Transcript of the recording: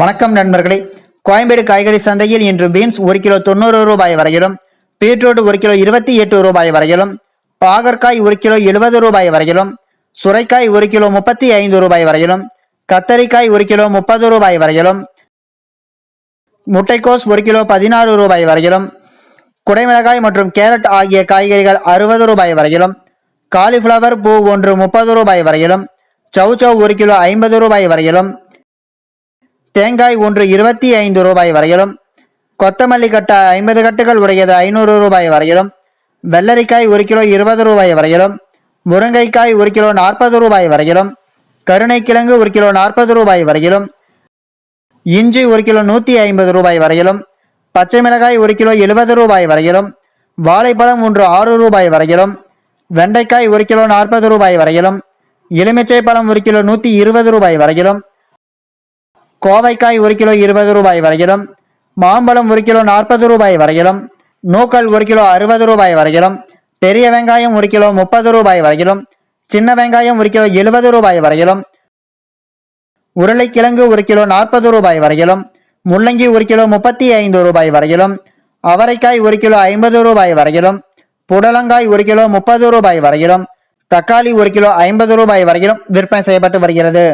வணக்கம் நண்பர்களே. கோயம்பேடு காய்கறி சந்தையில் இன்று பீன்ஸ் 1 கிலோ 90 ரூபாய் வரையிலும், பீட்ரூட் 1 கிலோ 28 ரூபாய் வரையிலும், பாகற்காய் 1 கிலோ 70 ரூபாய் வரையிலும், சுரைக்காய் 1 கிலோ 35 ரூபாய் வரையிலும், கத்தரிக்காய் 1 கிலோ 30 ரூபாய் வரையிலும், முட்டைக்கோஸ் 1 கிலோ 16 ரூபாய் வரையிலும், குடைமிளகாய் மற்றும் கேரட் ஆகிய காய்கறிகள் 60 ரூபாய் வரையிலும், காலிஃபிளவர் பூ 1 30 ரூபாய் வரையிலும், சௌச்சௌ 1 கிலோ 50 ரூபாய் வரையிலும், தேங்காய் 1 25 ரூபாய் வரையிலும், கொத்தமல்லி கட்ட 50 கட்டுகள் உடையது 500 ரூபாய் வரையிலும், வெள்ளரிக்காய் 1 கிலோ 20 ரூபாய் வரையிலும், முருங்கைக்காய் 1 கிலோ 40 ரூபாய் வரையிலும், கருணைக்கிழங்கு 1 கிலோ 40 ரூபாய் வரையிலும், இஞ்சி 1 கிலோ 150 ரூபாய் வரையிலும், பச்சை மிளகாய் 1 கிலோ 70 ரூபாய் வரையிலும், வாழைப்பழம் 1 6 ரூபாய் வரையிலும், வெண்டைக்காய் 1 கிலோ 40 ரூபாய் வரையிலும், எலுமிச்சை பழம் 1 கிலோ 120 ரூபாய் வரையிலும், கோவைக்காய் 1 கிலோ 20 ரூபாய் வரையிலும், மாம்பழம் 1 கிலோ 40 ரூபாய் வரையிலும், நூக்கல் 1 கிலோ 60 ரூபாய் வரையிலும், பெரிய வெங்காயம் 1 கிலோ 30 ரூபாய் வரையிலும், சின்ன வெங்காயம் 1 கிலோ 70 ரூபாய் வரையிலும், உருளைக்கிழங்கு 1 கிலோ 40 ரூபாய் வரையிலும், முள்ளங்கி 1 கிலோ 35 ரூபாய் வரையிலும், அவரைக்காய் 1 கிலோ 50 ரூபாய் வரையிலும், புடலங்காய் 1 கிலோ 30 ரூபாய் வரையிலும், தக்காளி 1 கிலோ 50 ரூபாய் வரையிலும் விற்பனை செய்யப்பட்டு வருகிறது.